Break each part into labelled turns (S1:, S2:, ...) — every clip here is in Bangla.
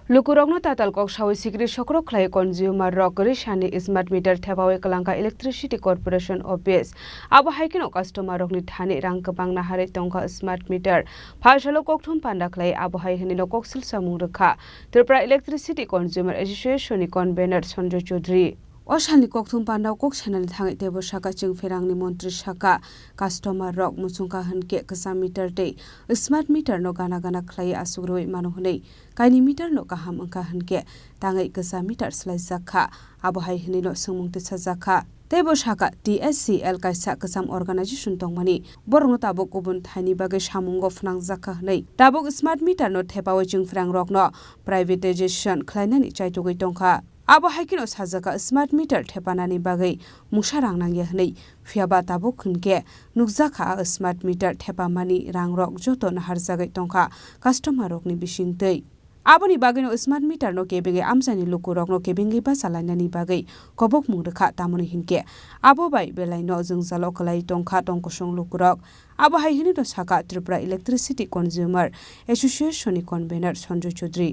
S1: Lukurokno tatal kok shawi sikri shokrok khlai consumer rokri shani smart meter thebawe kalangka electricity corporation office abo haikino customer rokni thani rang kabang na hare tongka smart meter phashalo kokthum panda khlai abo haihini no koksil samung rakha Tripura electricity consumer association ni convener Sanjay Chaudhary Oshani kokthum panda kok channel thangai tebo shaka chingferangni montri shaka customer rok musungka hanke kasa meter te smart meter no gana khlai asugroi manuhunei kaini meter no kaham angka hanke tangai kasa meter slai zakha abo hai hini no sungmungte sajaka tebo shaka TSCL kaisa kasam organization tongmani borno tabok kubun thani bage samungo phnang zakha nei tabok smart meter no thepawe chingfrang rok no privatization khlainani chaitogoi tongkha abo haikino sajaka smart meter thepanani bagai musharang nangye hnei phiaba tabok khunke nukjakha smart meter thepamani rangrok joto na harjagai tongkha customer rokni bisingtei aboni bagino smart meter no kebege amjani lukurok no kebingi ba salainani bagai kobok mungrekha tamoni hinke abo bai belai no jungjalok klai tongkha tongkosong lukurok abo haihini no saka Tripura electricity consumer association ni convener Sanjay Chaudhary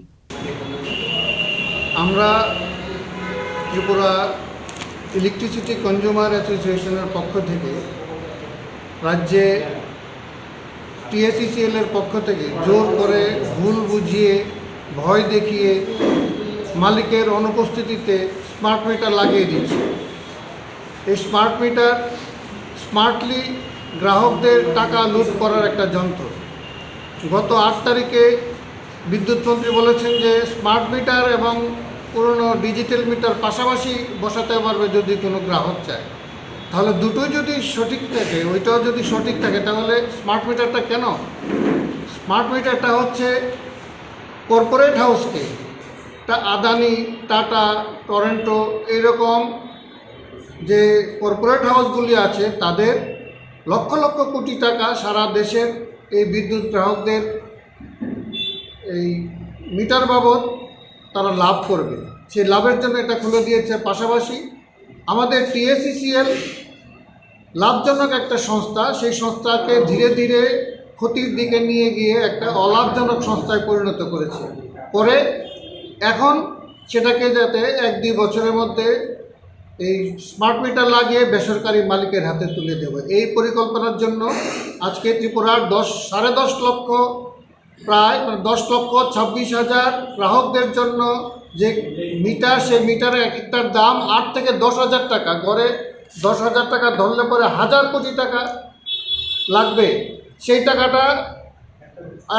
S2: আমরা ত্রিপুরা ইলেকট্রিসিটি কনজিউমার অ্যাসোসিয়েশনের পক্ষ থেকে রাজ্যে TSCL এর পক্ষ থেকে জোর করে ভুল বুঝিয়ে ভয় দেখিয়ে মালিকের অনুপস্থিতিতে স্মার্ট মিটার লাগিয়ে দিচ্ছে এই স্মার্ট মিটার স্মার্টলি গ্রাহকদের টাকা লুট করার একটা যন্ত্র গত 8 তারিখে বিদ্যুৎ মন্ত্রী বলেছেন যে স্মার্ট মিটার এবং পুরনো ডিজিটাল মিটার পাশাপাশি বসাতে পারবে যদি কোনো গ্রাহক চায় তাহলে দুটোই যদি সঠিক থাকে ওইটাও যদি সঠিক থাকে তাহলে স্মার্ট মিটারটা কেন স্মার্ট মিটারটা হচ্ছে কর্পোরেট হাউসকে আদানি টাটা টরেন্টো এইরকম যে কর্পোরেট হাউসগুলি আছে তাদের লক্ষ লক্ষ কোটি টাকা সারা দেশের এই বিদ্যুৎ গ্রাহকদের এই মিটার বাবদ তারা লাভ করবে সেই লাভের জন্য এটা খুলে দিয়েছে পাশাপাশি আমাদের TSCL লাভজনক একটা সংস্থা সেই সংস্থাকে ধীরে ধীরে ক্ষতির দিকে নিয়ে গিয়ে একটা অলাভজনক সংস্থায় পরিণত করেছে পরে এখন সেটাকে যাতে 1-2 বছরের মধ্যে এই স্মার্ট মিটার লাগিয়ে বেসরকারি মালিকের হাতে তুলে দেবে এই পরিকল্পনার জন্য আজকে ত্রিপুরার 10.5 লক্ষ প্রায় 10,26,000 গ্রাহকদের জন্য যে মিটার সেই মিটারের এক একটার দাম 8 থেকে 10,000 টাকা গড়ে 10,000 টাকা ধরলে পরে 1,000 কোটি টাকা লাগবে সেই টাকাটা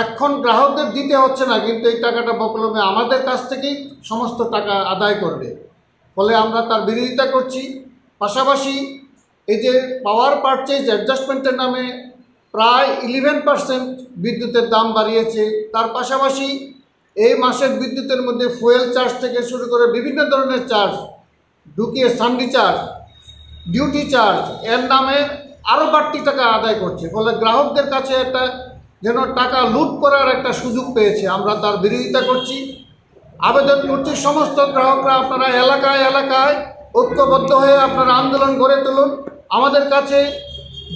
S2: এখন গ্রাহকদের দিতে হচ্ছে না কিন্তু এই টাকাটা বকলমে আমাদের কাছ থেকেই সমস্ত টাকা আদায় করবে ফলে আমরা তার বিরোধিতা করছি পাশাপাশি এই যে পাওয়ার পারচেজ অ্যাডজাস্টমেন্টের নামে প্রায় 11% বিদ্যুতের দাম বাড়িয়েছে তার পাশাপাশি এই মাসের বিদ্যুতের মধ্যে ফুয়েল চার্জ থেকে শুরু করে বিভিন্ন ধরনের চার্জ ঢুকিয়ে সান্ডি চার্জ ডিউটি চার্জ এর নামে আরও বাড়তি টাকা আদায় করছে ফলে গ্রাহকদের কাছে একটা যেন টাকা লুট করার একটা সুযোগ পেয়েছে আমরা তার বিরোধিতা করছি আবেদন করছি সমস্ত গ্রাহকরা আপনারা এলাকায় এলাকায় ঐক্যবদ্ধ হয়ে আপনারা আন্দোলন গড়ে তুলুন আমাদের কাছে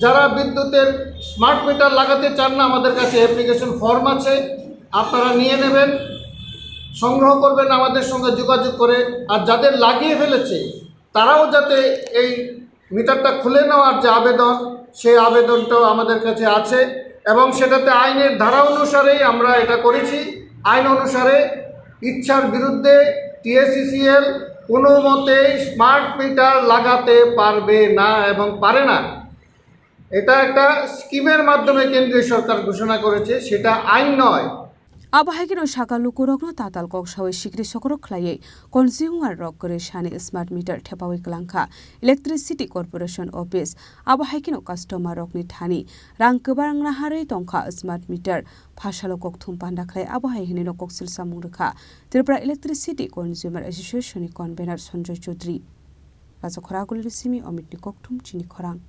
S2: যারা বিদ্যুতের স্মার্ট মিটার লাগাতে চান না আমাদের কাছে অ্যাপ্লিকেশন ফর্ম আছে আপনারা নিয়ে নেবেন সংগ্রহ করবেন আমাদের সঙ্গে যোগাযোগ করে আর যাদের লাগিয়ে ফেলেছে তারাও যাতে এই মিটারটা খুলে নেওয়ার যে আবেদন সেই আবেদনটাও আমাদের কাছে আছে এবং সেটাতে আইনের ধারা অনুসারেই আমরা এটা করেছি আইন অনুসারে ইচ্ছার বিরুদ্ধে TSCL কোনো মতেই স্মার্ট মিটার লাগাতে পারবে না এবং পারে না এটা একটা স্কিমের মাধ্যমে কেন্দ্রীয় সরকার ঘোষণা করেছে সেটা আইন নয়
S1: Abahagino shaka lukurokno tatal kok shawi sikri sokrok khlai consumer rok kore shani smart meter thepawi klangkha electricity corporation office abahagino customer rok ni thani rang kebarang na harei tongkha smart meter phashalo kokthum panda khlai abahagini no koksil samung rekha Tripura electricity consumer association ni convener Sanjay Chaudhary Rajokhara Gulrisimi Omit ni kokthum chini khorang